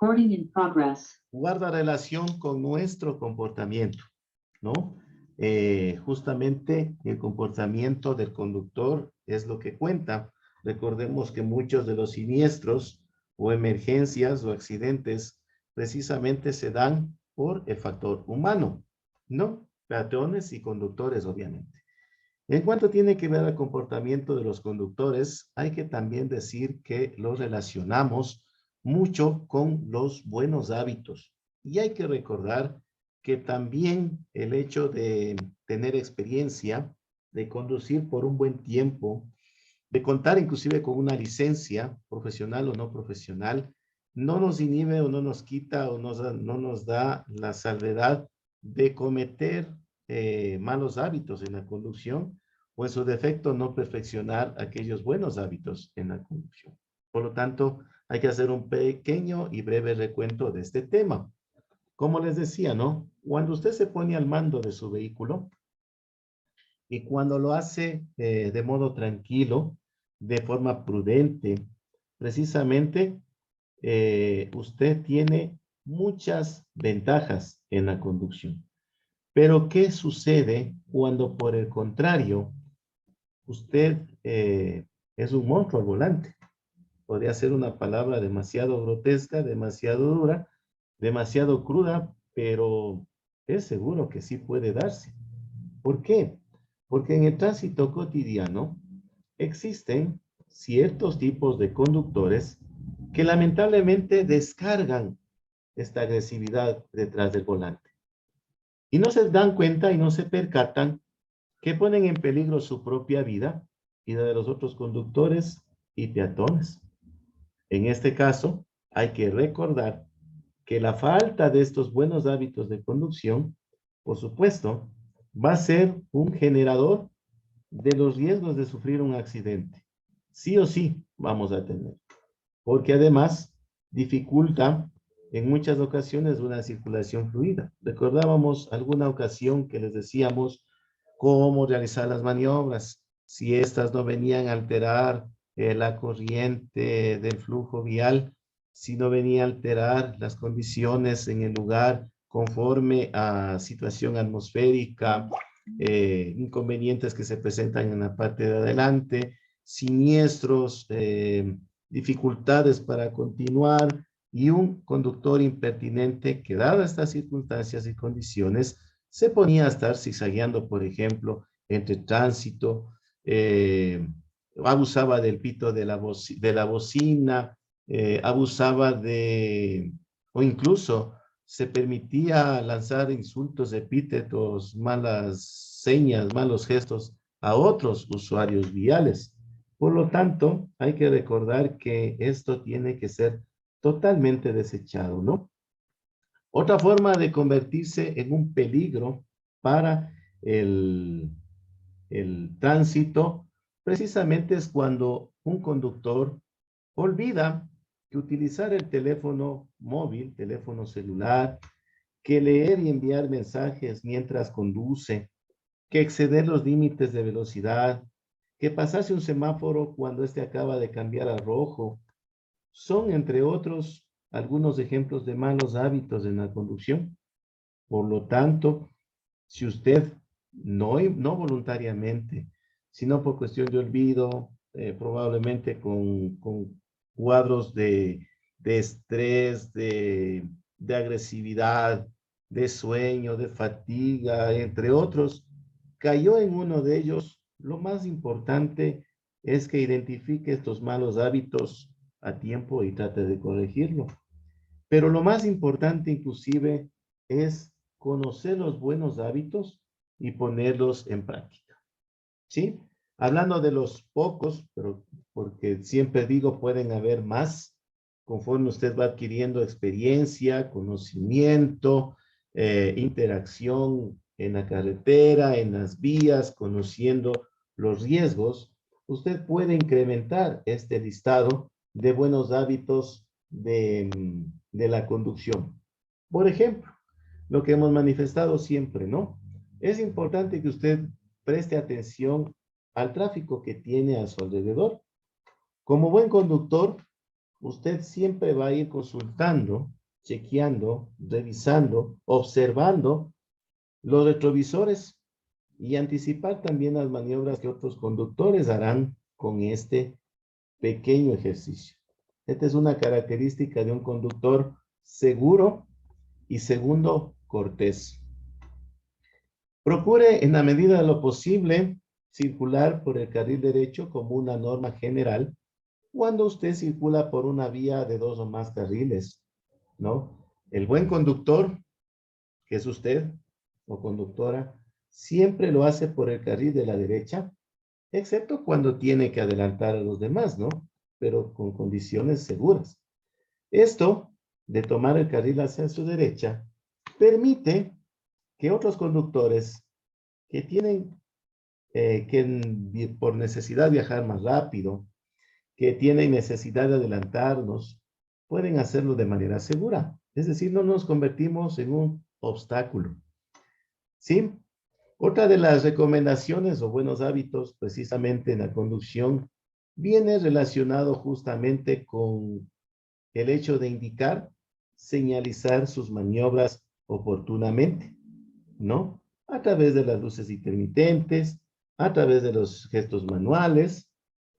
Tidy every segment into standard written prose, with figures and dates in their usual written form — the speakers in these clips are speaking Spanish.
Recording in progress. Guarda relación con nuestro comportamiento, ¿no? Justamente el comportamiento del conductor es lo que cuenta. Recordemos que muchos de los siniestros o emergencias o accidentes precisamente se dan por el factor humano, ¿no? Peatones y conductores, obviamente. En cuanto tiene que ver al comportamiento de los conductores, hay que también decir que los relacionamos mucho con los buenos hábitos. Y hay que recordar que también el hecho de tener experiencia, de conducir por un buen tiempo, de contar inclusive con una licencia profesional o no profesional, no nos inhibe o no nos quita o no nos da la salvedad de cometer malos hábitos en la conducción o en su defecto no perfeccionar aquellos buenos hábitos en la conducción. Por lo tanto, hay que hacer un pequeño y breve recuento de este tema. Como les decía, ¿no? Cuando usted se pone al mando de su vehículo y cuando lo hace de modo tranquilo, de forma prudente, precisamente usted tiene muchas ventajas en la conducción. Pero, ¿qué sucede cuando por el contrario usted es un monstruo al volante? Podría ser una palabra demasiado grotesca, demasiado dura, demasiado cruda, pero es seguro que sí puede darse. ¿Por qué? Porque en el tránsito cotidiano existen ciertos tipos de conductores que lamentablemente descargan esta agresividad detrás del volante. Y no se dan cuenta y no se percatan que ponen en peligro su propia vida y la de los otros conductores y peatones. En este caso, hay que recordar que la falta de estos buenos hábitos de conducción, por supuesto, va a ser un generador de los riesgos de sufrir un accidente. Sí o sí vamos a tener, porque además dificulta en muchas ocasiones una circulación fluida. Recordábamos alguna ocasión que les decíamos cómo realizar las maniobras, si estas no venían a alterar la corriente del flujo vial, si no venía a alterar las condiciones en el lugar conforme a situación atmosférica, inconvenientes que se presentan en la parte de adelante, siniestros, dificultades para continuar y un conductor impertinente que, dadas estas circunstancias y condiciones, se ponía a estar zigzagueando, por ejemplo, entre tránsito, abusaba del pito de la bocina, abusaba de, o incluso se permitía lanzar insultos, epítetos, malas señas, malos gestos a otros usuarios viales. Por lo tanto, hay que recordar que esto tiene que ser totalmente desechado, ¿no? Otra forma de convertirse en un peligro para el tránsito, precisamente es cuando un conductor olvida que utilizar el teléfono móvil, teléfono celular, que leer y enviar mensajes mientras conduce, que exceder los límites de velocidad, que pasarse un semáforo cuando éste acaba de cambiar a rojo, son, entre otros, algunos ejemplos de malos hábitos en la conducción. Por lo tanto, si usted no voluntariamente, sino por cuestión de olvido, probablemente con cuadros de estrés, de agresividad, de sueño, de fatiga, entre otros, cayó en uno de ellos, lo más importante es que identifique estos malos hábitos a tiempo y trate de corregirlo. Pero lo más importante inclusive es conocer los buenos hábitos y ponerlos en práctica. ¿Sí? Hablando de los pocos, pero porque siempre digo pueden haber más, conforme usted va adquiriendo experiencia, conocimiento, interacción en la carretera, en las vías, conociendo los riesgos, usted puede incrementar este listado de buenos hábitos de la conducción. Por ejemplo, lo que hemos manifestado siempre, ¿no? Es importante que usted preste atención al tráfico que tiene a su alrededor. Como buen conductor, usted siempre va a ir consultando, chequeando, revisando, observando los retrovisores y anticipar también las maniobras que otros conductores harán con este pequeño ejercicio. Esta es una característica de un conductor seguro y segundo, cortés. Procure en la medida de lo posible circular por el carril derecho como una norma general cuando usted circula por una vía de 2 o más carriles, ¿no? El buen conductor, que es usted o conductora, siempre lo hace por el carril de la derecha, excepto cuando tiene que adelantar a los demás, ¿no? Pero con condiciones seguras. Esto de tomar el carril hacia su derecha permite que otros conductores que tienen por necesidad viajar más rápido, que tienen necesidad de adelantarnos, pueden hacerlo de manera segura. Es decir, no nos convertimos en un obstáculo. ¿Sí? Otra de las recomendaciones o buenos hábitos precisamente en la conducción viene relacionado justamente con el hecho de indicar, señalizar sus maniobras oportunamente, ¿no? A través de las luces intermitentes, a través de los gestos manuales,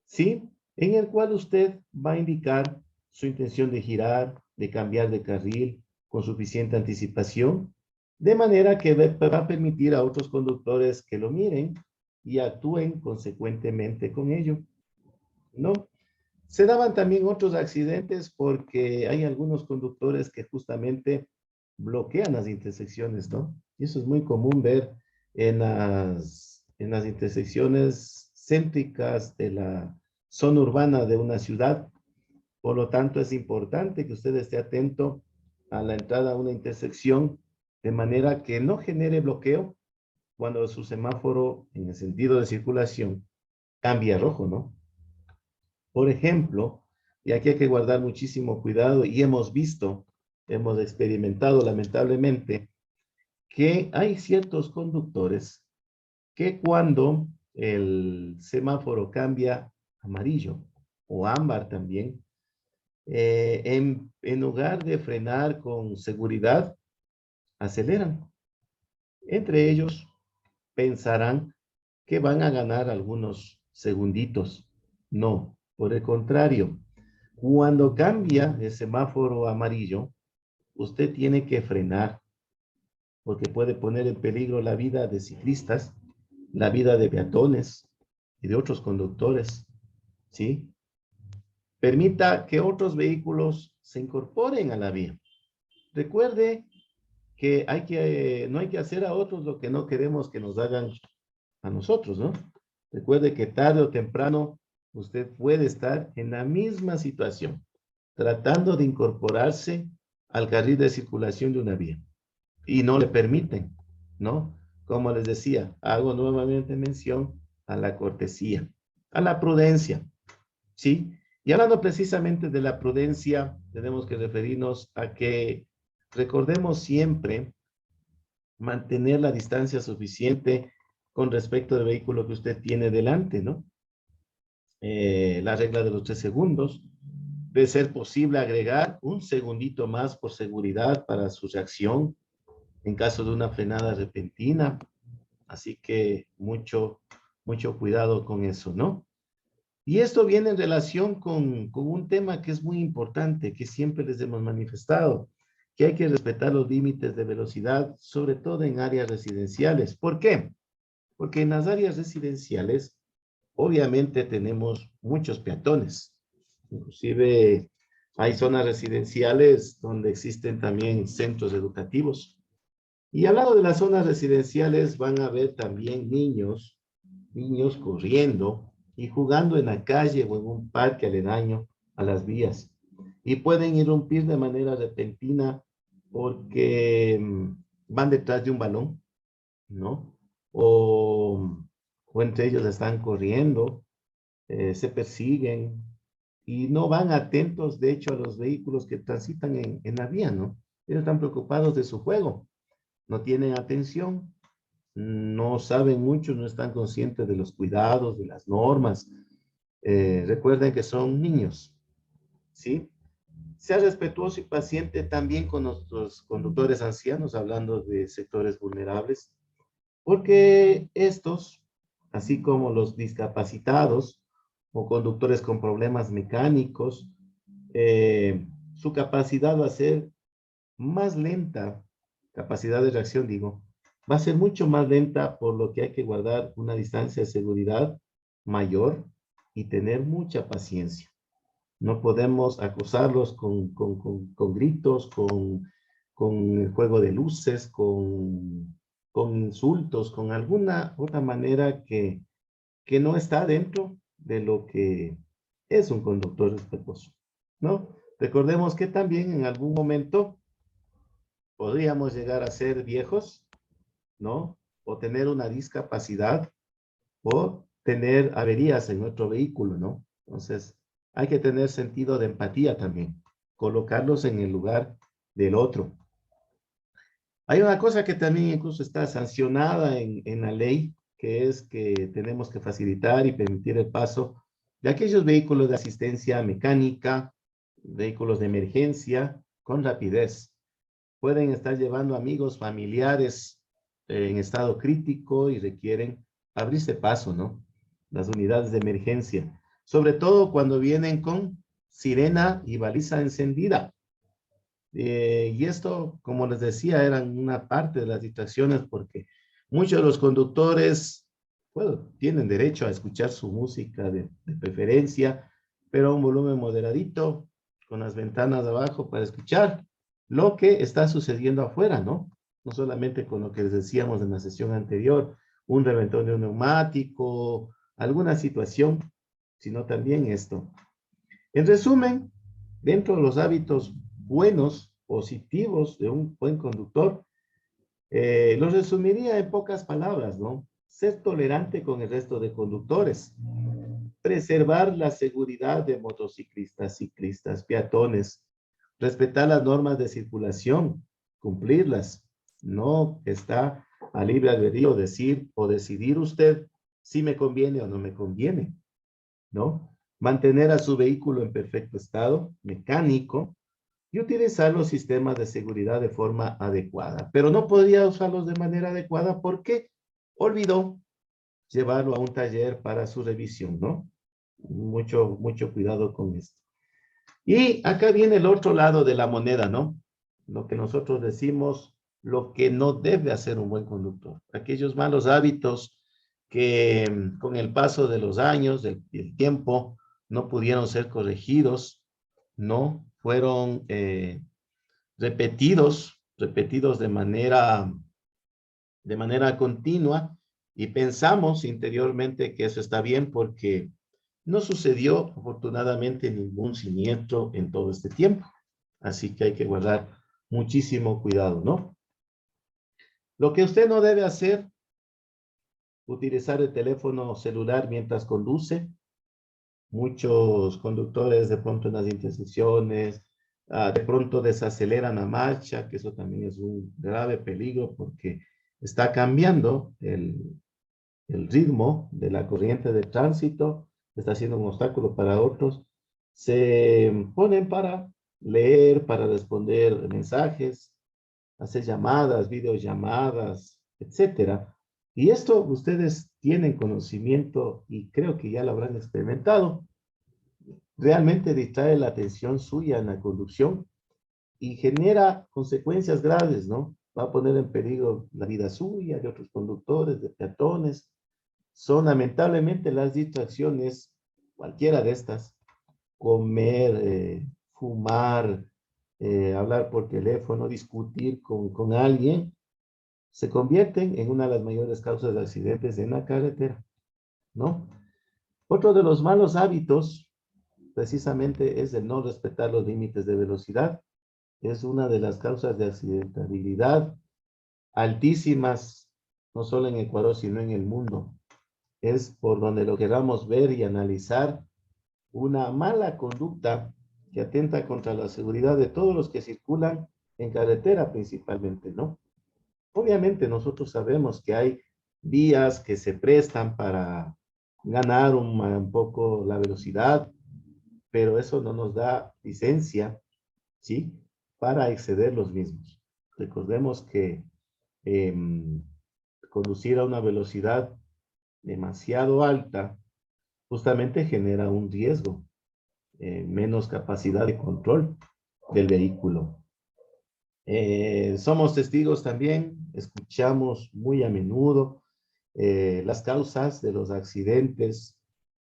¿sí? En el cual usted va a indicar su intención de girar, de cambiar de carril con suficiente anticipación, de manera que va a permitir a otros conductores que lo miren y actúen consecuentemente con ello, ¿no? Se daban también otros accidentes porque hay algunos conductores que justamente bloquean las intersecciones, ¿no? Y eso es muy común ver en las intersecciones céntricas de la zona urbana de una ciudad. Por lo tanto, es importante que usted esté atento a la entrada a una intersección de manera que no genere bloqueo cuando su semáforo en el sentido de circulación cambia a rojo, ¿no? Por ejemplo, y aquí hay que guardar muchísimo cuidado y hemos visto, hemos experimentado lamentablemente que hay ciertos conductores que cuando el semáforo cambia amarillo o ámbar también, en lugar de frenar con seguridad, aceleran. Entre ellos pensarán que van a ganar algunos segunditos. No, por el contrario, cuando cambia el semáforo amarillo, usted tiene que frenar porque puede poner en peligro la vida de ciclistas, la vida de peatones y de otros conductores, ¿sí? Permita que otros vehículos se incorporen a la vía. Recuerde que no hay que hacer a otros lo que no queremos que nos hagan a nosotros, ¿no? Recuerde que tarde o temprano usted puede estar en la misma situación, tratando de incorporarse al carril de circulación de una vía y no le permiten, ¿no? Como les decía, hago nuevamente mención a la cortesía, a la prudencia, ¿sí? Y hablando precisamente de la prudencia, tenemos que referirnos a que recordemos siempre mantener la distancia suficiente con respecto al vehículo que usted tiene delante, ¿no? La regla de los 3 segundos. De ser posible agregar un segundito más por seguridad para su reacción en caso de una frenada repentina. Así que mucho cuidado con eso, ¿no? Y esto viene en relación con un tema que es muy importante, que siempre les hemos manifestado, que hay que respetar los límites de velocidad, sobre todo en áreas residenciales. ¿Por qué? Porque en las áreas residenciales, obviamente tenemos muchos peatones. Inclusive hay zonas residenciales donde existen también centros educativos. Y al lado de las zonas residenciales van a ver también niños corriendo y jugando en la calle o en un parque aledaño a las vías. Y pueden irrumpir de manera repentina porque van detrás de un balón, ¿no? O entre ellos están corriendo, se persiguen y no van atentos, de hecho, a los vehículos que transitan en la vía, ¿no? Ellos están preocupados de su juego, no tienen atención, no saben mucho, no están conscientes de los cuidados, de las normas. Recuerden que son niños, ¿sí? Sea respetuoso y paciente también con nuestros conductores ancianos, hablando de sectores vulnerables, porque estos, así como los discapacitados o conductores con problemas mecánicos, su capacidad va a ser más lenta, capacidad de reacción, digo, va a ser mucho más lenta, por lo que hay que guardar una distancia de seguridad mayor y tener mucha paciencia. No podemos acosarlos con gritos, con el juego de luces, con insultos, con alguna otra manera que no está dentro de lo que es un conductor respetuoso, ¿no? Recordemos que también en algún momento podríamos llegar a ser viejos, ¿no? O tener una discapacidad o tener averías en nuestro vehículo, ¿no? Entonces, hay que tener sentido de empatía también, colocarlos en el lugar del otro. Hay una cosa que también incluso está sancionada en la ley, que es que tenemos que facilitar y permitir el paso de aquellos vehículos de asistencia mecánica, vehículos de emergencia, con rapidez. Pueden estar llevando amigos, familiares en estado crítico y requieren abrirse paso, ¿no? Las unidades de emergencia, sobre todo cuando vienen con sirena y baliza encendida. Y esto, como les decía, eran una parte de las distracciones porque muchos de los conductores, bueno, tienen derecho a escuchar su música de preferencia, pero a un volumen moderadito, con las ventanas abajo para escuchar lo que está sucediendo afuera, ¿no? No solamente con lo que les decíamos en la sesión anterior, un reventón de un neumático, alguna situación, sino también esto. En resumen, dentro de los hábitos buenos, positivos de un buen conductor, los resumiría en pocas palabras, ¿no? Ser tolerante con el resto de conductores, preservar la seguridad de motociclistas, ciclistas, peatones, respetar las normas de circulación, cumplirlas. No está a libre albedrío decir o decidir usted si me conviene o no me conviene, ¿no? Mantener a su vehículo en perfecto estado mecánico y utilizar los sistemas de seguridad de forma adecuada. Pero no podía usarlos de manera adecuada porque olvidó llevarlo a un taller para su revisión, ¿no? Mucho cuidado con esto. Y acá viene el otro lado de la moneda, ¿no? Lo que nosotros decimos, lo que no debe hacer un buen conductor. Aquellos malos hábitos que con el paso de los años, del tiempo, no pudieron ser corregidos, no fueron repetidos de manera continua y pensamos interiormente que eso está bien porque no sucedió afortunadamente ningún siniestro en todo este tiempo. Así que hay que guardar muchísimo cuidado, ¿no? Lo que usted no debe hacer, utilizar el teléfono celular mientras conduce. Muchos conductores de pronto en las intersecciones, de pronto desaceleran la marcha, que eso también es un grave peligro porque está cambiando el ritmo de la corriente de tránsito, está siendo un obstáculo para otros. Se ponen para leer, para responder mensajes, hacer llamadas, videollamadas, etcétera. Y esto ustedes tienen conocimiento y creo que ya lo habrán experimentado. Realmente distrae la atención suya en la conducción y genera consecuencias graves, ¿no? Va a poner en peligro la vida suya, de otros conductores, de peatones. Son lamentablemente las distracciones, cualquiera de estas, comer, fumar, hablar por teléfono, discutir con alguien, se convierten en una de las mayores causas de accidentes en la carretera, ¿no? Otro de los malos hábitos, precisamente, es el no respetar los límites de velocidad. Es una de las causas de accidentabilidad altísimas, no solo en Ecuador, sino en el mundo. Es por donde lo queramos ver y analizar una mala conducta que atenta contra la seguridad de todos los que circulan en carretera principalmente, ¿no? Obviamente nosotros sabemos que hay vías que se prestan para ganar un poco la velocidad, pero eso no nos da licencia ¿sí? Para exceder los mismos. Recordemos que conducir a una velocidad demasiado alta justamente genera un riesgo, menos capacidad de control del vehículo. Somos testigos también, escuchamos muy a menudo las causas de los accidentes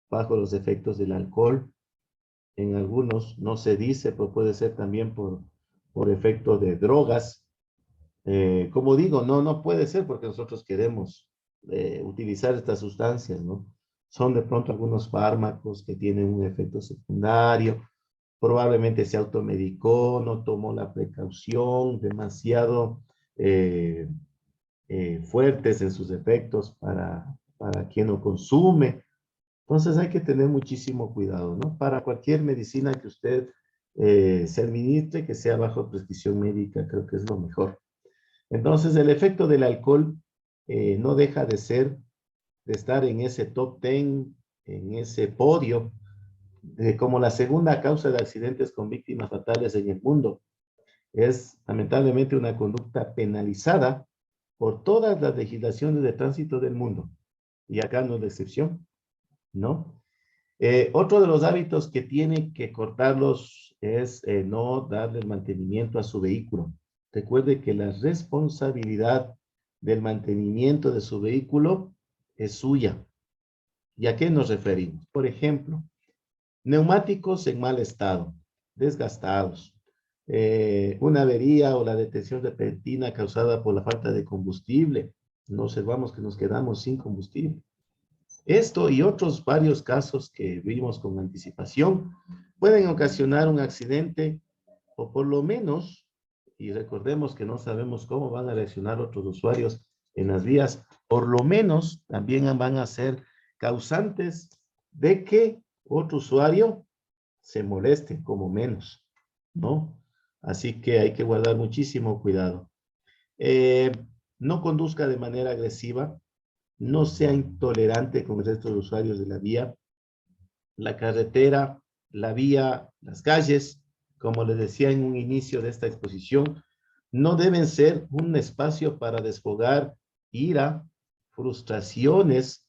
bajo los efectos del alcohol. En algunos no se dice, pero puede ser también por efecto de drogas. Como digo, no puede ser porque nosotros queremos utilizar estas sustancias, ¿no? Son de pronto algunos fármacos que tienen un efecto secundario, probablemente se automedicó, no tomó la precaución, demasiado fuertes en sus efectos para quien lo consume. Entonces hay que tener muchísimo cuidado, ¿no? Para cualquier medicina que usted se administre, que sea bajo prescripción médica, creo que es lo mejor. Entonces el efecto del alcohol no deja de ser, de estar en ese top 10, en ese podio, como la segunda causa de accidentes con víctimas fatales en el mundo. Es lamentablemente una conducta penalizada por todas las legislaciones de tránsito del mundo. Y acá no es la excepción, ¿no? Otro de los hábitos que tiene que cortarlos es no darle el mantenimiento a su vehículo. Recuerde que la responsabilidad del mantenimiento de su vehículo es suya. ¿Y a qué nos referimos? Por ejemplo, neumáticos en mal estado, desgastados, una avería o la detención repentina causada por la falta de combustible. No observamos que nos quedamos sin combustible. Esto y otros varios casos que vimos con anticipación pueden ocasionar un accidente o por lo menos, y recordemos que no sabemos cómo van a reaccionar otros usuarios en las vías, por lo menos también van a ser causantes de que otro usuario se moleste como menos, ¿no? Así que hay que guardar muchísimo cuidado. Eh, no conduzca de manera agresiva, no sea intolerante con el resto de usuarios de la vía, la carretera, la vía, las calles, como les decía en un inicio de esta exposición, no deben ser un espacio para desfogar ira, frustraciones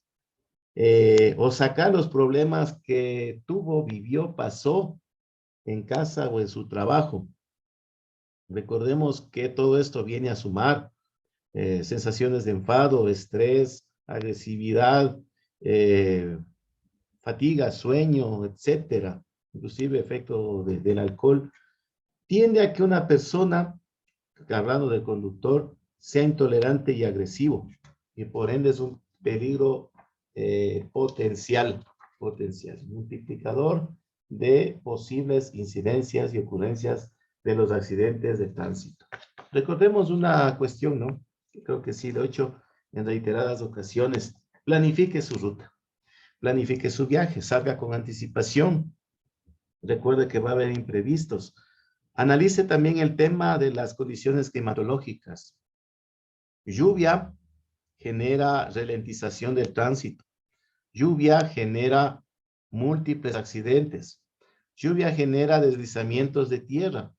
o sacar los problemas que tuvo, vivió, pasó en casa o en su trabajo. Recordemos que todo esto viene a sumar sensaciones de enfado, estrés, agresividad, eh, fatiga, sueño, etcétera, inclusive efecto del alcohol, tiende a que una persona, hablando del conductor, sea intolerante y agresivo, y por ende es un peligro potencial, multiplicador de posibles incidencias y ocurrencias de los accidentes de tránsito. Recordemos una cuestión, ¿no? Creo que sí, lo he hecho en reiteradas ocasiones. Planifique su ruta, planifique su viaje, salga con anticipación. Recuerde que va a haber imprevistos. Analice también el tema de las condiciones climatológicas. Lluvia genera ralentización del tránsito. Lluvia genera múltiples accidentes. Lluvia genera deslizamientos de tierra.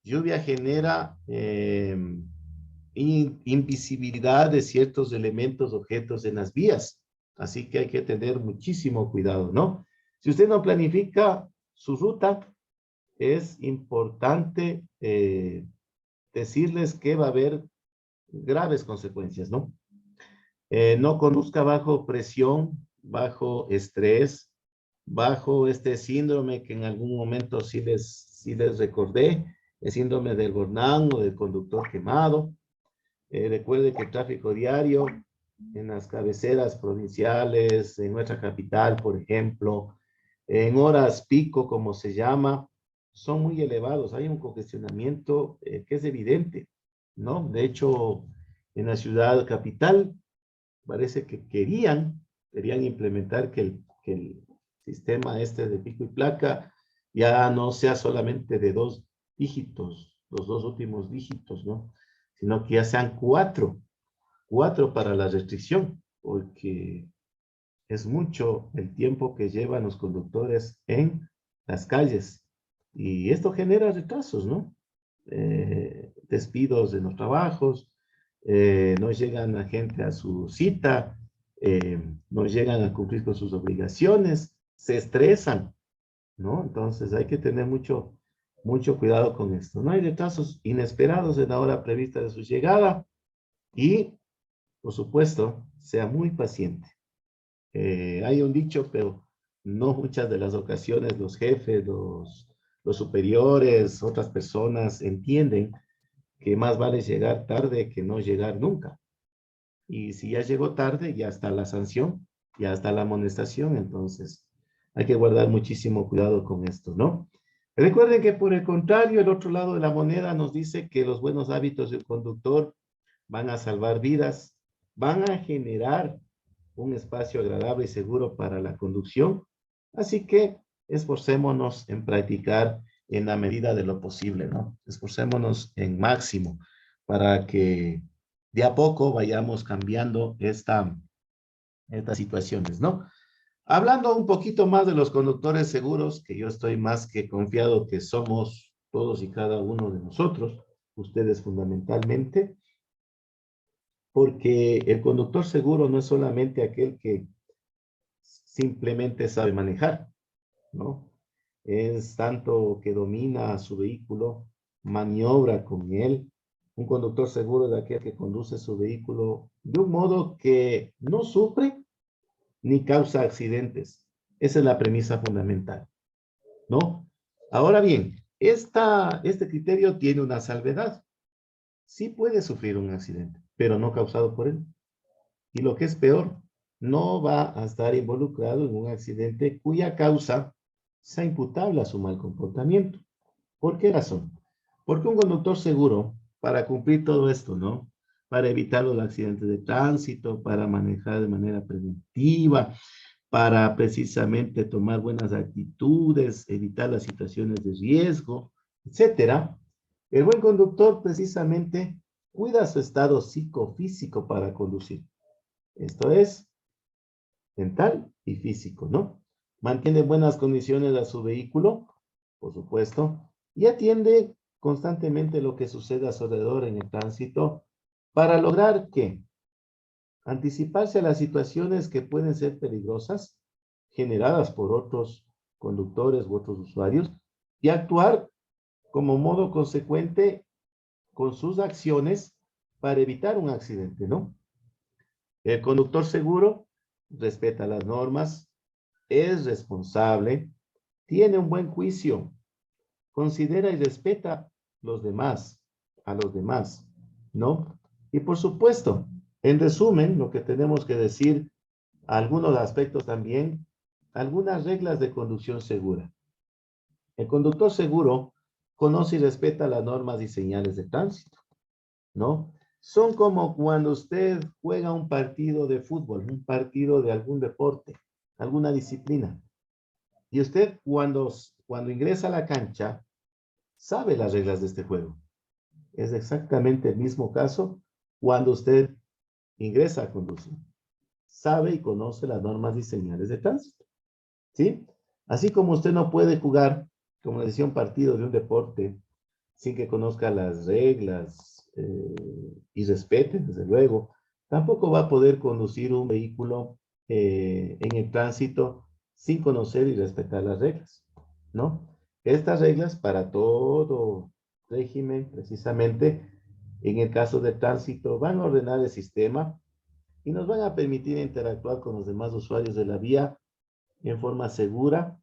Lluvia genera invisibilidad de ciertos elementos, objetos en las vías. Así que hay que tener muchísimo cuidado, ¿no? Si usted no planifica su ruta, es importante decirles que va a haber graves consecuencias, ¿no? No conduzca bajo presión, bajo estrés, bajo este síndrome que en algún momento sí les recordé, el síndrome del burnout o del conductor quemado. Recuerde que el tráfico diario en las cabeceras provinciales, en nuestra capital, por ejemplo, en horas pico, como se llama, son muy elevados. Hay un congestionamiento que es evidente, ¿no? De hecho, en la ciudad capital parece que querían implementar que el sistema este de pico y placa ya no sea solamente de 2 dígitos, los 2 últimos dígitos, ¿no? Sino que ya sean 4 para la restricción, porque es mucho el tiempo que llevan los conductores en las calles. Y esto genera retrasos, ¿no? Despidos en los trabajos, no llegan la gente a su cita, no llegan a cumplir con sus obligaciones, se estresan, ¿no? Entonces hay que tener mucho cuidado con esto. No hay retrasos inesperados en la hora prevista de su llegada y, por supuesto, sea muy paciente. Hay un dicho, pero no muchas de las ocasiones los jefes, los superiores, otras personas entienden que más vale llegar tarde que no llegar nunca. Y si ya llegó tarde, ya está la sanción, ya está la amonestación, entonces hay que guardar muchísimo cuidado con esto, ¿no? Recuerden que por el contrario, el otro lado de la moneda nos dice que los buenos hábitos del conductor van a salvar vidas, van a generar un espacio agradable y seguro para la conducción. Así que esforcémonos en practicar en la medida de lo posible, ¿no? Esforcémonos en máximo para que de a poco vayamos cambiando estas situaciones, ¿no? Hablando un poquito más de los conductores seguros, que yo estoy más que confiado que somos todos y cada uno de nosotros, ustedes fundamentalmente, porque el conductor seguro no es solamente aquel que simplemente sabe manejar, ¿no? Es tanto que domina su vehículo, maniobra con él. Un conductor seguro es aquel que conduce su vehículo de un modo que no sufre ni causa accidentes. Esa es la premisa fundamental, ¿no? Ahora bien, este criterio tiene una salvedad. Sí puede sufrir un accidente, pero no causado por él. Y lo que es peor, no va a estar involucrado en un accidente cuya causa sea imputable a su mal comportamiento. ¿Por qué razón? Porque un conductor seguro, para cumplir todo esto, ¿no? Para evitar los accidentes de tránsito, para manejar de manera preventiva, para precisamente tomar buenas actitudes, evitar las situaciones de riesgo, etcétera. El buen conductor precisamente cuida su estado psicofísico para conducir. Esto es mental y físico, ¿no? Mantiene buenas condiciones a su vehículo, por supuesto, y atiende constantemente lo que sucede a su alrededor en el tránsito para lograr que anticiparse a las situaciones que pueden ser peligrosas generadas por otros conductores u otros usuarios y actuar como modo consecuente con sus acciones para evitar un accidente, ¿no? El conductor seguro respeta las normas, es responsable, tiene un buen juicio, considera y respeta a los demás, ¿no? Y por supuesto, en resumen, lo que tenemos que decir, algunos aspectos también, algunas reglas de conducción segura. El conductor seguro conoce y respeta las normas y señales de tránsito, ¿no? Son como cuando usted juega un partido de fútbol, un partido de algún deporte, alguna disciplina. Y usted cuando ingresa a la cancha, sabe las reglas de este juego. Es exactamente el mismo caso cuando usted ingresa a conducir. Sabe y conoce las normas y señales de tránsito, ¿sí? Así como usted no puede jugar, como decía, un partido de un deporte sin que conozca las reglas y respete, desde luego, tampoco va a poder conducir un vehículo en el tránsito sin conocer y respetar las reglas, ¿no? Estas reglas para todo régimen, precisamente, en el caso de tránsito, van a ordenar el sistema y nos van a permitir interactuar con los demás usuarios de la vía en forma segura,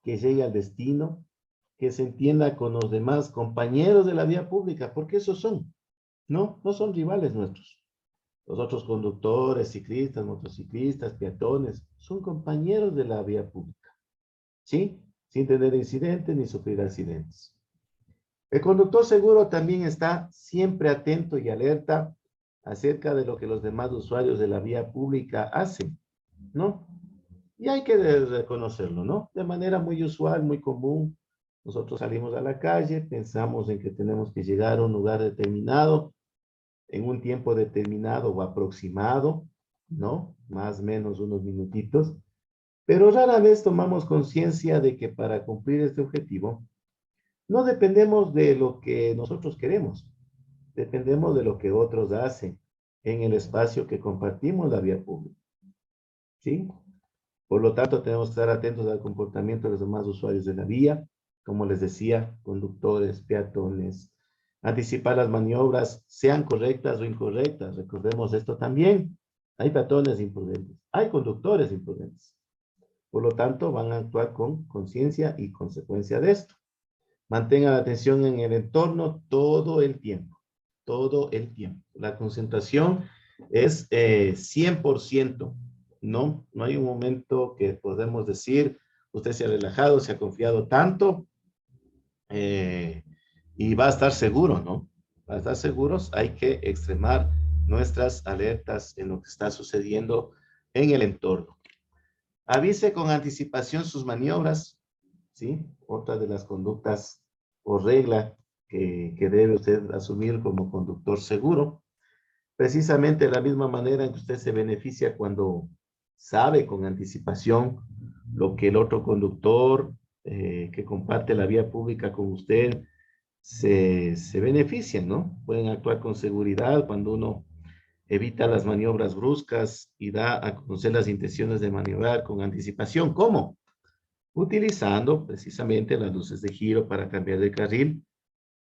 que llegue al destino, que se entienda con los demás compañeros de la vía pública, porque esos son, no son rivales nuestros. Los otros conductores, ciclistas, motociclistas, peatones, son compañeros de la vía pública, ¿sí? Sin tener incidentes ni sufrir accidentes. El conductor seguro también está siempre atento y alerta acerca de lo que los demás usuarios de la vía pública hacen, ¿no? Y hay que reconocerlo, ¿no? De manera muy usual, muy común, nosotros salimos a la calle, pensamos en que tenemos que llegar a un lugar determinado, en un tiempo determinado o aproximado, ¿no? Más o menos unos minutitos, pero rara vez tomamos conciencia de que para cumplir este objetivo No dependemos de lo que nosotros queremos, dependemos de lo que otros hacen en el espacio que compartimos la vía pública, ¿sí? Por lo tanto, tenemos que estar atentos al comportamiento de los demás usuarios de la vía, como les decía, conductores, peatones, anticipar las maniobras, sean correctas o incorrectas. Recordemos esto también. Hay peatones imprudentes, hay conductores imprudentes. Por lo tanto, van a actuar con conciencia y consecuencia de esto. Mantenga la atención en el entorno todo el tiempo, todo el tiempo. La concentración es 100%, ¿no? No hay un momento que podemos decir, usted se ha relajado, se ha confiado tanto eh, y va a estar seguro, ¿no? Para estar seguros hay que extremar nuestras alertas en lo que está sucediendo en el entorno. Avise con anticipación sus maniobras, ¿sí? Otra de las conductas o regla que debe usted asumir como conductor seguro. Precisamente de la misma manera en que usted se beneficia cuando sabe con anticipación lo que el otro conductor que comparte la vía pública con usted se beneficia, ¿no? Pueden actuar con seguridad cuando uno evita las maniobras bruscas y da a conocer las intenciones de maniobrar con anticipación. ¿Cómo? Utilizando precisamente las luces de giro para cambiar de carril,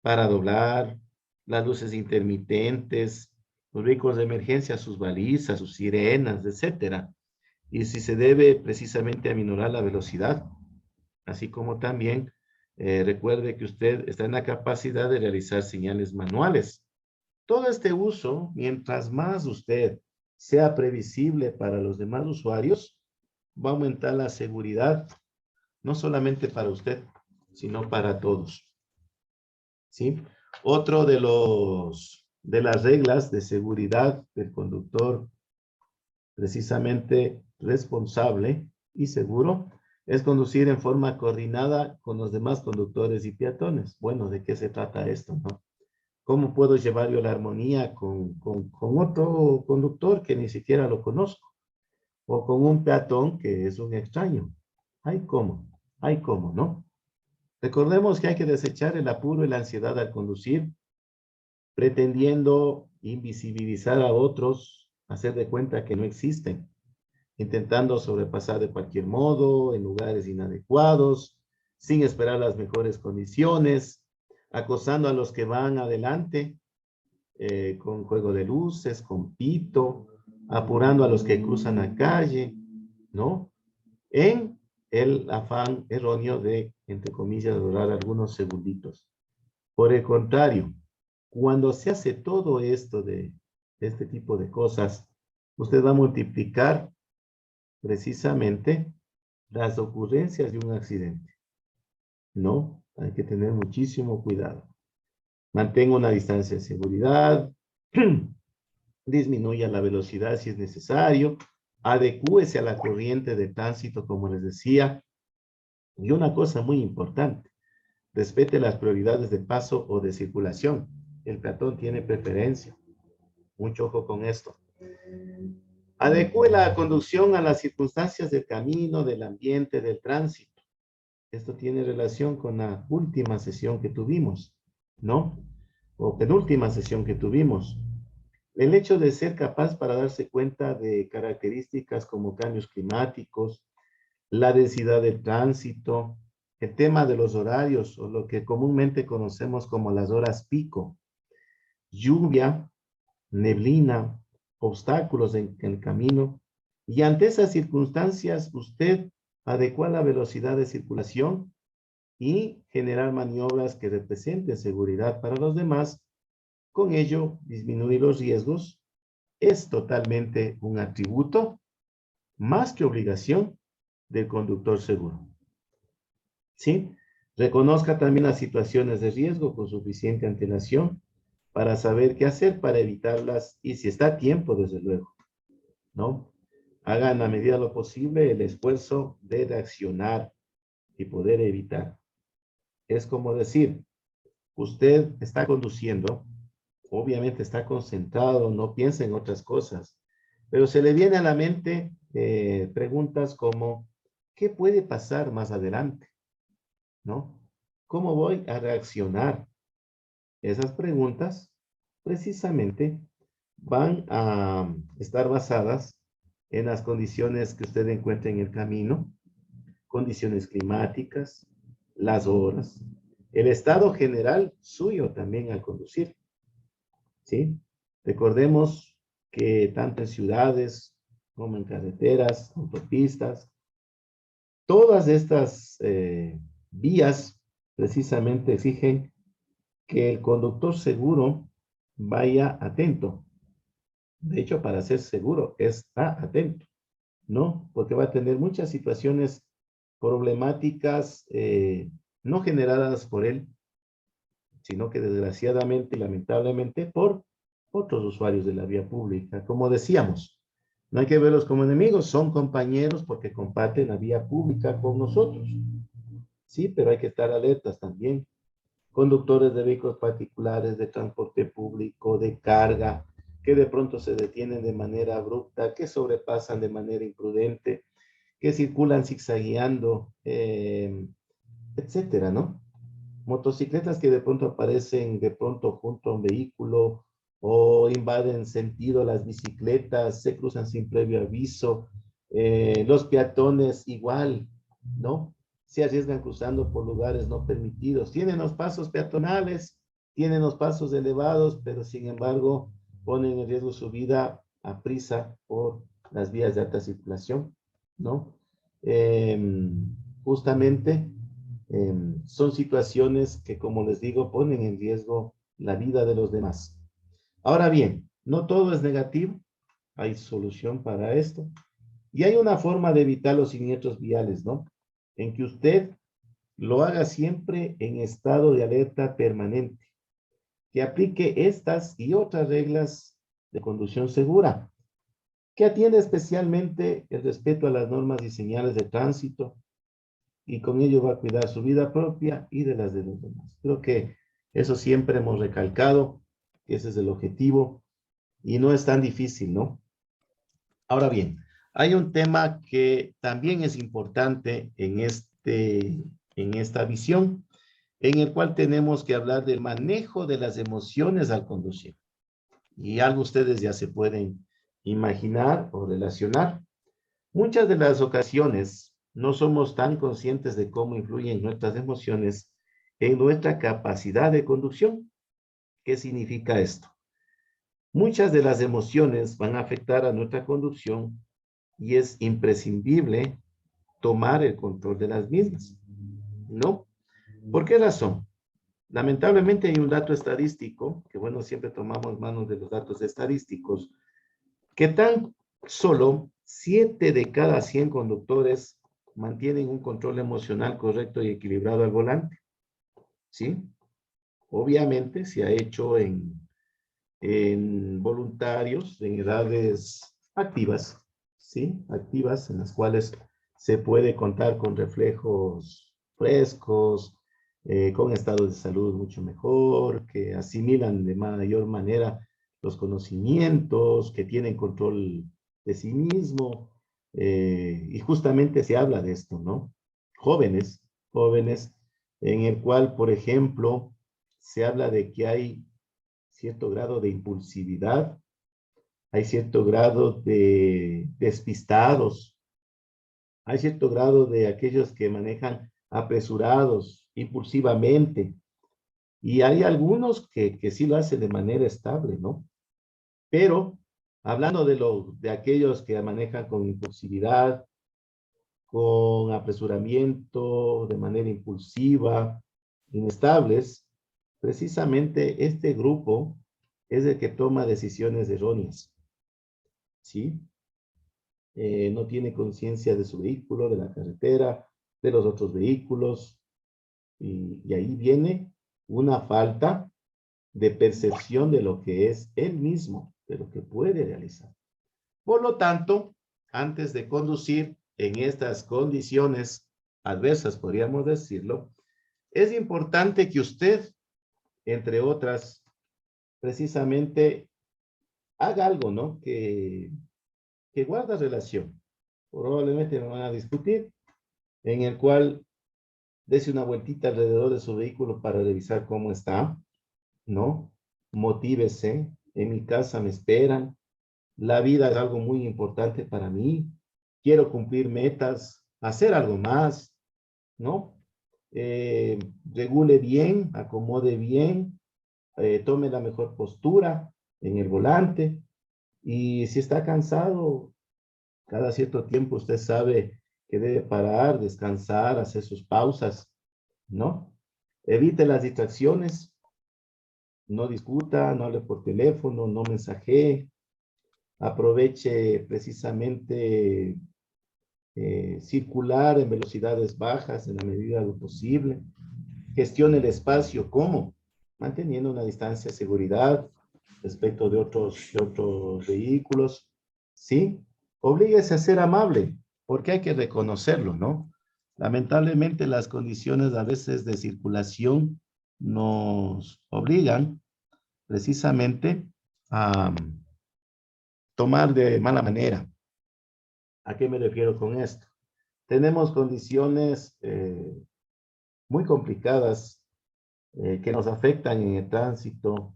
para doblar, las luces intermitentes, los vehículos de emergencia, sus balizas, sus sirenas, etcétera. Y si se debe precisamente aminorar la velocidad, así como también recuerde que usted está en la capacidad de realizar señales manuales. Todo este uso, mientras más usted sea previsible para los demás usuarios, va a aumentar la seguridad, no solamente para usted, sino para todos. ¿Sí? Otro de las reglas de seguridad del conductor precisamente responsable y seguro es conducir en forma coordinada con los demás conductores y peatones. Bueno, ¿de qué se trata esto, no? ¿Cómo puedo llevar yo la armonía con otro conductor que ni siquiera lo conozco? O con un peatón que es un extraño. Hay cómo, ¿no? Recordemos que hay que desechar el apuro y la ansiedad al conducir, pretendiendo invisibilizar a otros, hacer de cuenta que no existen, intentando sobrepasar de cualquier modo, en lugares inadecuados, sin esperar las mejores condiciones, acosando a los que van adelante, con juego de luces, con pito, apurando a los que cruzan la calle, ¿no? En el afán erróneo de, entre comillas, durar algunos segunditos. Por el contrario, cuando se hace todo esto de este tipo de cosas, usted va a multiplicar precisamente las ocurrencias de un accidente. No, hay que tener muchísimo cuidado. Mantenga una distancia de seguridad, disminuya la velocidad si es necesario, adecúese a la corriente de tránsito, como les decía, y una cosa muy importante, respete las prioridades de paso o de circulación. El peatón tiene preferencia. Mucho ojo con esto. Adecúe la conducción a las circunstancias del camino, del ambiente, del tránsito. Esto tiene relación con la última sesión que tuvimos, ¿no? O penúltima sesión que tuvimos. El hecho de ser capaz para darse cuenta de características como cambios climáticos, la densidad del tránsito, el tema de los horarios o lo que comúnmente conocemos como las horas pico, lluvia, neblina, obstáculos en el camino. Y ante esas circunstancias, usted adecua la velocidad de circulación y generar maniobras que representen seguridad para los demás. Con ello, disminuir los riesgos es totalmente un atributo más que obligación del conductor seguro. ¿Sí? Reconozca también las situaciones de riesgo con suficiente antelación para saber qué hacer para evitarlas y si está a tiempo, desde luego, ¿no? Hagan a medida de lo posible el esfuerzo de reaccionar y poder evitar. Es como decir, usted está conduciendo, obviamente está concentrado, no piensa en otras cosas, pero se le viene a la mente preguntas como, ¿qué puede pasar más adelante? ¿No? ¿cómo voy a reaccionar? Esas preguntas precisamente van a estar basadas en las condiciones que usted encuentra en el camino, condiciones climáticas, las horas, el estado general suyo también al conducir, ¿sí? Recordemos que tanto en ciudades como en carreteras, autopistas, todas estas vías precisamente exigen que el conductor seguro vaya atento. De hecho, para ser seguro, está atento, ¿no? Porque va a tener muchas situaciones problemáticas no generadas por él, sino que desgraciadamente y lamentablemente por otros usuarios de la vía pública. Como decíamos, no hay que verlos como enemigos, son compañeros porque comparten la vía pública con nosotros. Sí, pero hay que estar alertas también. Conductores de vehículos particulares, de transporte público, de carga, que de pronto se detienen de manera abrupta, que sobrepasan de manera imprudente, que circulan zigzagueando, etcétera, ¿no? Motocicletas que de pronto aparecen de pronto junto a un vehículo o invaden sentido las bicicletas, se cruzan sin previo aviso, los peatones igual, ¿no? Se arriesgan cruzando por lugares no permitidos. Tienen los pasos peatonales, tienen los pasos elevados, pero sin embargo ponen en riesgo su vida a prisa por las vías de alta circulación, ¿no? Justamente son situaciones que, como les digo, ponen en riesgo la vida de los demás. Ahora bien, no todo es negativo, hay solución para esto. Y hay una forma de evitar los siniestros viales, ¿no? En que usted lo haga siempre en estado de alerta permanente, que aplique estas y otras reglas de conducción segura, que atiende especialmente el respeto a las normas y señales de tránsito, y con ello va a cuidar su vida propia y de las de los demás. Creo que eso siempre hemos recalcado, que ese es el objetivo y no es tan difícil, ¿no? Ahora bien, hay un tema que también es importante en esta visión, en el cual tenemos que hablar del manejo de las emociones al conducir. Y algo ustedes ya se pueden imaginar o relacionar. Muchas de las ocasiones no somos tan conscientes de cómo influyen nuestras emociones en nuestra capacidad de conducción. ¿Qué significa esto? Muchas de las emociones van a afectar a nuestra conducción y es imprescindible tomar el control de las mismas, ¿no? ¿Por qué razón? Lamentablemente hay un dato estadístico, que bueno, siempre tomamos manos de los datos estadísticos, que tan solo 7 de cada 100 conductores mantienen un control emocional correcto y equilibrado al volante, ¿sí? Obviamente se ha hecho en voluntarios, en edades activas, ¿sí? Activas en las cuales se puede contar con reflejos frescos, con estados de salud mucho mejor, que asimilan de mayor manera los conocimientos, que tienen control de sí mismo, y justamente se habla de esto, ¿no? Jóvenes, en el cual, por ejemplo, se habla de que hay cierto grado de impulsividad, hay cierto grado de despistados, hay cierto grado de aquellos que manejan apresurados, impulsivamente, y hay algunos que sí lo hacen de manera estable, ¿no? Pero hablando de aquellos que manejan con impulsividad, con apresuramiento, de manera impulsiva, inestables, precisamente este grupo es el que toma decisiones erróneas, ¿sí? No tiene conciencia de su vehículo, de la carretera, de los otros vehículos, y ahí viene una falta de percepción de lo que es él mismo, de lo que puede realizar. Por lo tanto, antes de conducir en estas condiciones adversas, podríamos decirlo, es importante que usted, entre otras, precisamente haga algo, ¿no? Que guarda relación. Probablemente me van a discutir, en el cual Dese una vueltita alrededor de su vehículo para revisar cómo está, ¿no? Motívese. En mi casa me esperan. La vida es algo muy importante para mí. Quiero cumplir metas, hacer algo más, ¿no? Regule bien, acomode bien, tome la mejor postura en el volante. Y si está cansado, cada cierto tiempo usted sabe que debe parar, descansar, hacer sus pausas, ¿no? Evite las distracciones, no discuta, no hable por teléfono, no mensajee, aproveche precisamente circular en velocidades bajas en la medida de lo posible, gestione el espacio, ¿cómo? Manteniendo una distancia de seguridad respecto de otros vehículos, ¿sí? Oblíguese a ser amable, porque hay que reconocerlo, ¿no? Lamentablemente las condiciones a veces de circulación nos obligan precisamente a tomar de mala manera. ¿A qué me refiero con esto? Tenemos condiciones muy complicadas que nos afectan en el tránsito,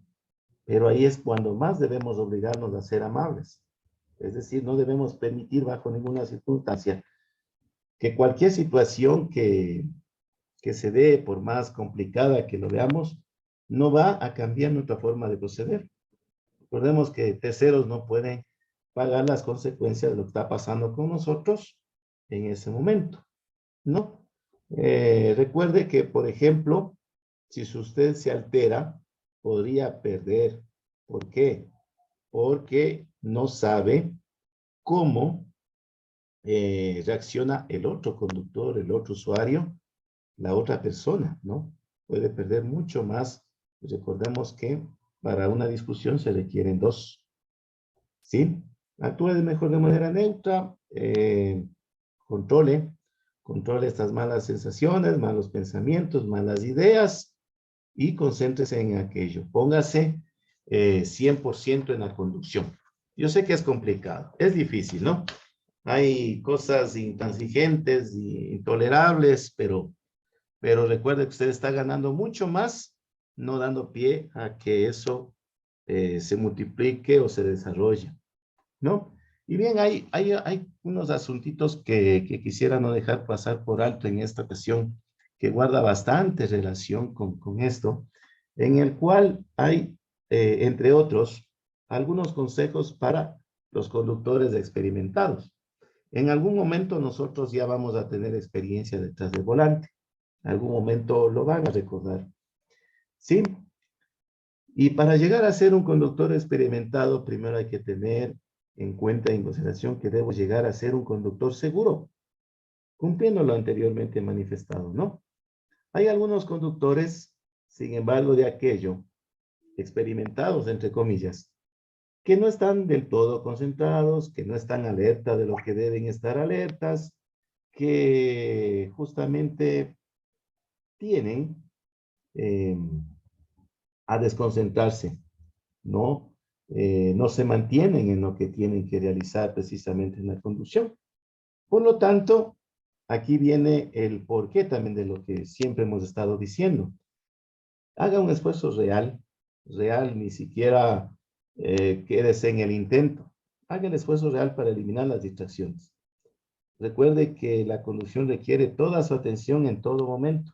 pero ahí es cuando más debemos obligarnos a ser amables. Es decir, no debemos permitir bajo ninguna circunstancia que cualquier situación que se dé, por más complicada que lo veamos, no va a cambiar nuestra forma de proceder. Recordemos que terceros no pueden pagar las consecuencias de lo que está pasando con nosotros en ese momento, ¿no? Recuerde que, por ejemplo, si usted se altera, podría perder. ¿Por qué? Porque no sabe cómo reacciona el otro conductor, el otro usuario, la otra persona, ¿no? Puede perder mucho más. Recordemos que para una discusión se requieren dos, ¿sí? Actúe de mejor de manera neutra, controle, controle estas malas sensaciones, malos pensamientos, malas ideas y concéntrese en aquello. Póngase 100% en la conducción. Yo sé que es complicado, es difícil, ¿no? Hay cosas intransigentes e intolerables, pero recuerde que usted está ganando mucho más, no dando pie a que eso se multiplique o se desarrolle, ¿no? Y bien, hay unos asuntitos que quisiera no dejar pasar por alto en esta ocasión, que guarda bastante relación con esto, en el cual hay, entre otros, algunos consejos para los conductores experimentados. En algún momento nosotros ya vamos a tener experiencia detrás del volante. En algún momento lo van a recordar. ¿Sí? Y para llegar a ser un conductor experimentado, primero hay que tener en cuenta, en consideración, que debo llegar a ser un conductor seguro, cumpliendo lo anteriormente manifestado, ¿no? Hay algunos conductores, sin embargo, de aquello, experimentados, entre comillas, que no están del todo concentrados, que no están alerta de lo que deben estar alertas, que justamente tienen a desconcentrarse, ¿no? No se mantienen en lo que tienen que realizar precisamente en la conducción. Por lo tanto, aquí viene el porqué también de lo que siempre hemos estado diciendo. Haga un esfuerzo real, real, ni siquiera quédese en el intento. Haga el esfuerzo real para eliminar las distracciones. Recuerde que la conducción requiere toda su atención en todo momento,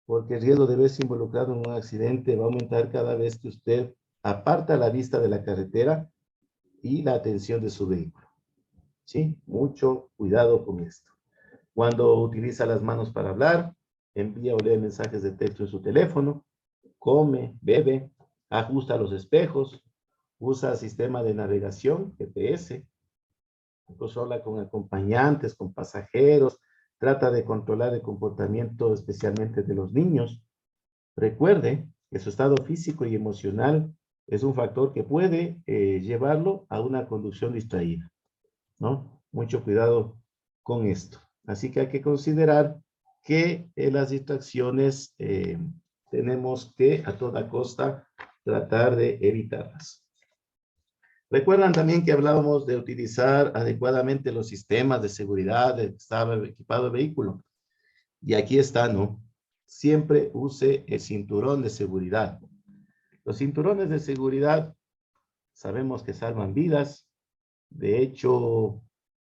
porque el riesgo de verse involucrado en un accidente va a aumentar cada vez que usted aparta la vista de la carretera y la atención de su vehículo. ¿Sí? Mucho cuidado con esto. Cuando utiliza las manos para hablar, envía o lee mensajes de texto en su teléfono, come, bebe, ajusta los espejos, usa sistema de navegación, GPS, incluso habla con acompañantes, con pasajeros, trata de controlar el comportamiento especialmente de los niños. Recuerde que su estado físico y emocional es un factor que puede llevarlo a una conducción distraída, ¿no? Mucho cuidado con esto. Así que hay que considerar que las distracciones tenemos que a toda costa tratar de evitarlas. Recuerdan también que hablábamos de utilizar adecuadamente los sistemas de seguridad de que estaba equipado el vehículo. Y aquí está, ¿no? Siempre use el cinturón de seguridad. Los cinturones de seguridad sabemos que salvan vidas. De hecho,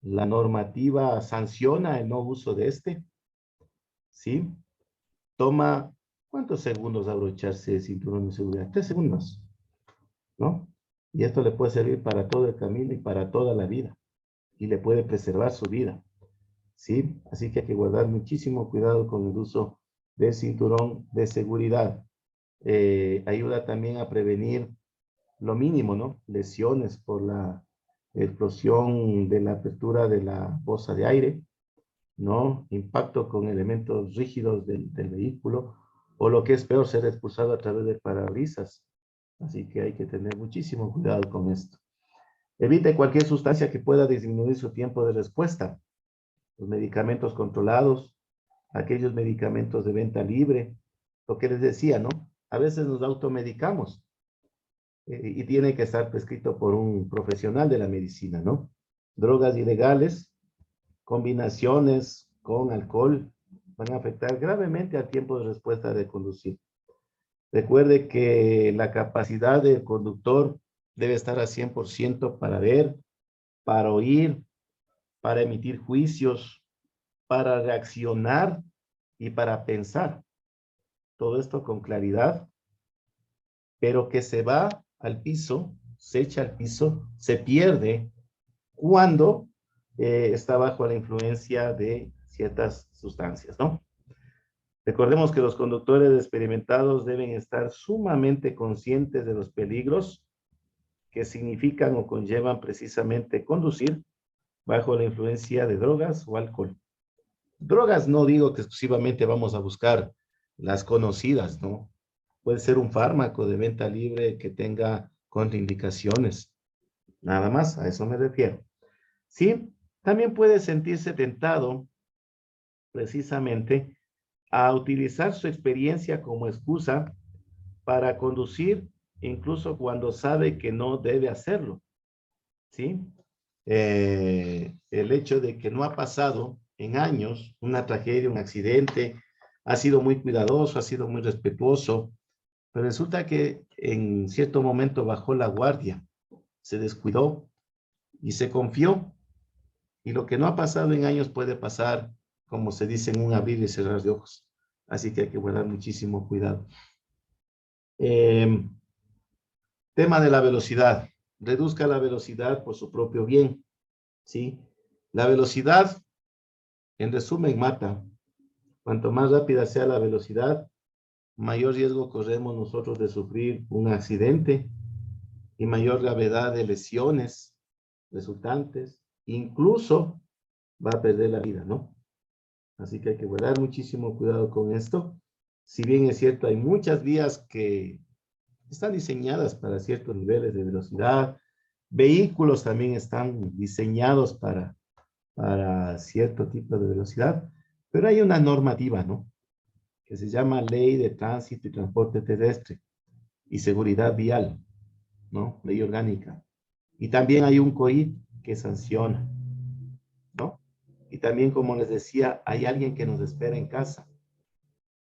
la normativa sanciona el no uso de este, ¿sí? Toma, ¿cuántos segundos abrocharse el cinturón de seguridad? 3 segundos, ¿no? Y esto le puede servir para todo el camino y para toda la vida. Y le puede preservar su vida, ¿sí? Así que hay que guardar muchísimo cuidado con el uso del cinturón de seguridad. Ayuda también a prevenir lo mínimo, ¿no? Lesiones por la explosión de la apertura de la bolsa de aire, ¿no? Impacto con elementos rígidos del vehículo, o lo que es peor, ser expulsado a través de parabrisas. Así que hay que tener muchísimo cuidado con esto. Evite cualquier sustancia que pueda disminuir su tiempo de respuesta. Los medicamentos controlados, aquellos medicamentos de venta libre, lo que les decía, ¿no? A veces nos automedicamos y tiene que estar prescrito por un profesional de la medicina, ¿no? Drogas ilegales, combinaciones con alcohol, van a afectar gravemente al tiempo de respuesta de conducir. Recuerde que la capacidad del conductor debe estar a 100% para ver, para oír, para emitir juicios, para reaccionar y para pensar. Todo esto con claridad, pero que se va al piso, se echa al piso, se pierde cuando está bajo la influencia de ciertas sustancias, ¿no? Recordemos que los conductores experimentados deben estar sumamente conscientes de los peligros que significan o conllevan precisamente conducir bajo la influencia de drogas o alcohol. Drogas no digo que exclusivamente vamos a buscar las conocidas, ¿no? Puede ser un fármaco de venta libre que tenga contraindicaciones. Nada más, a eso me refiero. Sí, también puede sentirse tentado precisamente a utilizar su experiencia como excusa para conducir incluso cuando sabe que no debe hacerlo, ¿sí? El hecho de que no ha pasado en años una tragedia, un accidente, ha sido muy cuidadoso, ha sido muy respetuoso, pero resulta que en cierto momento bajó la guardia, se descuidó y se confió. Y lo que no ha pasado en años puede pasar, como se dice, en un abrir y cerrar de ojos. Así que hay que guardar muchísimo cuidado. Tema de la velocidad. Reduzca la velocidad por su propio bien, ¿sí? La velocidad, en resumen, mata. Cuanto más rápida sea la velocidad, mayor riesgo corremos nosotros de sufrir un accidente y mayor gravedad de lesiones resultantes. Incluso va a perder la vida, ¿no? Así que hay que guardar muchísimo cuidado con esto. Si bien es cierto, hay muchas vías que están diseñadas para ciertos niveles de velocidad. Vehículos también están diseñados para cierto tipo de velocidad, pero hay una normativa, ¿no? Que se llama Ley de Tránsito y Transporte Terrestre y Seguridad Vial, ¿no? Ley orgánica. Y también hay un COIT que sanciona, ¿no? Y también, como les decía, hay alguien que nos espera en casa.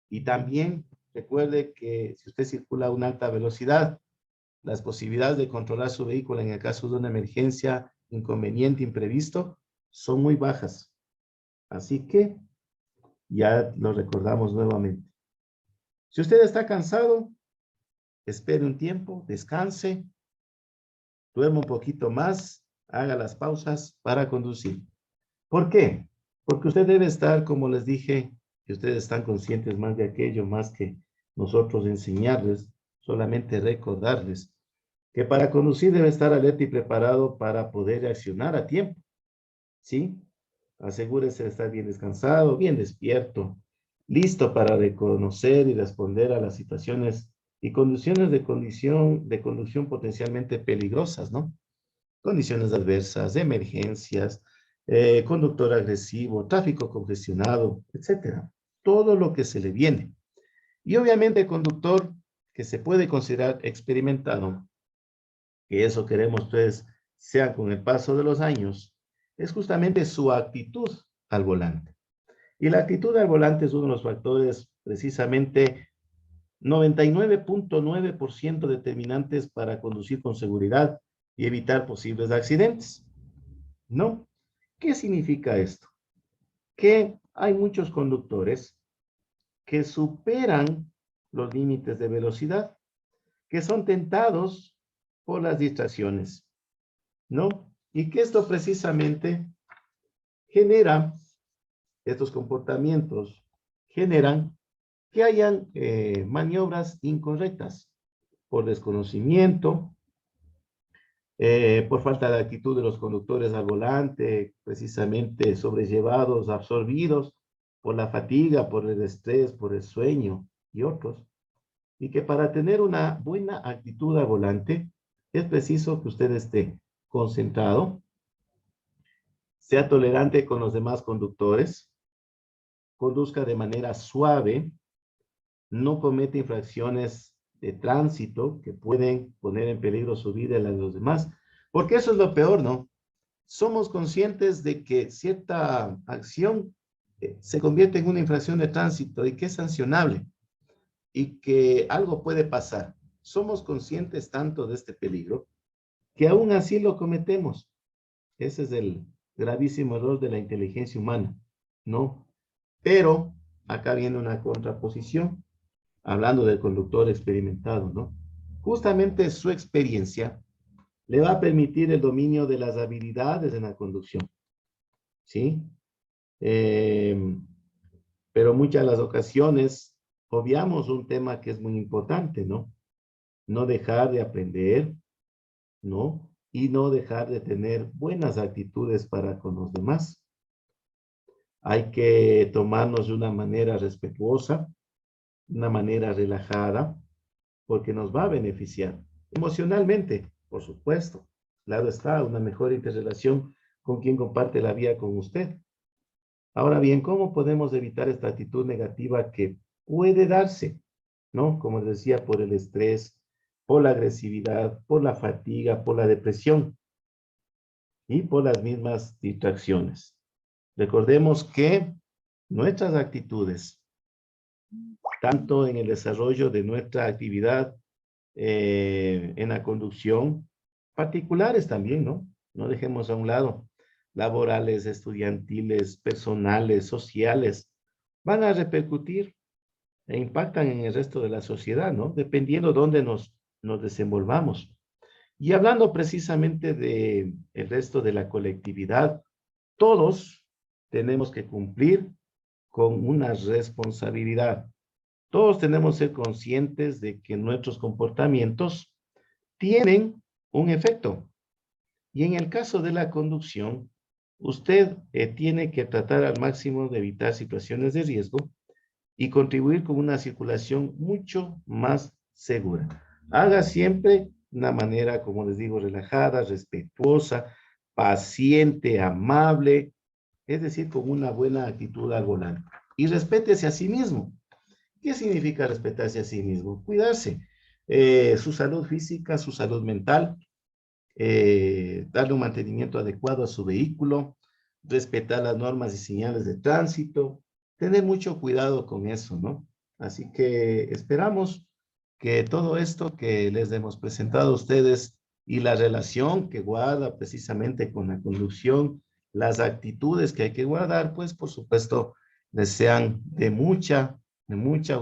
Y también recuerde que si usted circula a una alta velocidad, las posibilidades de controlar su vehículo en el caso de una emergencia, inconveniente, imprevisto, son muy bajas. Así que ya lo recordamos nuevamente. Si usted está cansado, espere un tiempo, descanse, duerma un poquito más, haga las pausas para conducir. ¿Por qué? Porque usted debe estar, como les dije, que ustedes están conscientes más de aquello, más que nosotros enseñarles, solamente recordarles que para conducir debe estar alerta y preparado para poder reaccionar a tiempo, ¿sí? Asegúrese de estar bien descansado, bien despierto, listo para reconocer y responder a las situaciones y condiciones de conducción potencialmente peligrosas, ¿no? Condiciones adversas, emergencias, conductor agresivo, tráfico congestionado, etcétera. Todo lo que se le viene. Y obviamente el conductor que se puede considerar experimentado, que eso queremos pues sea con el paso de los años, es justamente su actitud al volante. Y la actitud al volante es uno de los factores precisamente 99.9% determinantes para conducir con seguridad y evitar posibles accidentes, ¿no? ¿Qué significa esto? Que hay muchos conductores que superan los límites de velocidad, que son tentados por las distracciones, ¿no? Y que esto precisamente genera, estos comportamientos generan que hayan maniobras incorrectas por desconocimiento, por falta de actitud de los conductores al volante, precisamente sobrellevados, absorbidos por la fatiga, por el estrés, por el sueño y otros. Y que para tener una buena actitud al volante es preciso que usted esté concentrado, sea tolerante con los demás conductores, conduzca de manera suave, no comete infracciones de tránsito que pueden poner en peligro su vida y la de los demás, porque eso es lo peor, ¿no? Somos conscientes de que cierta acción se convierte en una infracción de tránsito y que es sancionable y que algo puede pasar. Somos conscientes tanto de este peligro que aún así lo cometemos. Ese es el gravísimo error de la inteligencia humana, ¿no? Pero acá viene una contraposición, hablando del conductor experimentado, ¿no? Justamente su experiencia le va a permitir el dominio de las habilidades en la conducción, ¿sí? Pero muchas de las ocasiones obviamos un tema que es muy importante, ¿no? No dejar de aprender, ¿no? Y no dejar de tener buenas actitudes para con los demás. Hay que tomarnos de una manera respetuosa, una manera relajada, porque nos va a beneficiar emocionalmente, por supuesto. Claro está, una mejor interrelación con quien comparte la vida con usted. Ahora bien, ¿cómo podemos evitar esta actitud negativa que puede darse, ¿no? Como les decía, por el estrés, por la agresividad, por la fatiga, por la depresión y por las mismas distracciones. Recordemos que nuestras actitudes, tanto en el desarrollo de nuestra actividad en la conducción, particulares también, ¿no? No dejemos a un lado, laborales, estudiantiles, personales, sociales, van a repercutir e impactan en el resto de la sociedad, ¿no? Dependiendo dónde nos desenvolvamos. Y hablando precisamente de el resto de la colectividad, todos tenemos que cumplir con una responsabilidad. Todos tenemos que ser conscientes de que nuestros comportamientos tienen un efecto. Y en el caso de la conducción, usted tiene que tratar al máximo de evitar situaciones de riesgo y contribuir con una circulación mucho más segura. Haga siempre una manera, como les digo, relajada, respetuosa, paciente, amable, es decir, con una buena actitud al volante. Y respétese a sí mismo. ¿Qué significa respetarse a sí mismo? Cuidarse, su salud física, su salud mental, darle un mantenimiento adecuado a su vehículo, respetar las normas y señales de tránsito, tener mucho cuidado con eso, ¿no? Así que esperamos que todo esto que les hemos presentado a ustedes y la relación que guarda precisamente con la conducción, las actitudes que hay que guardar, pues por supuesto les sean de mucha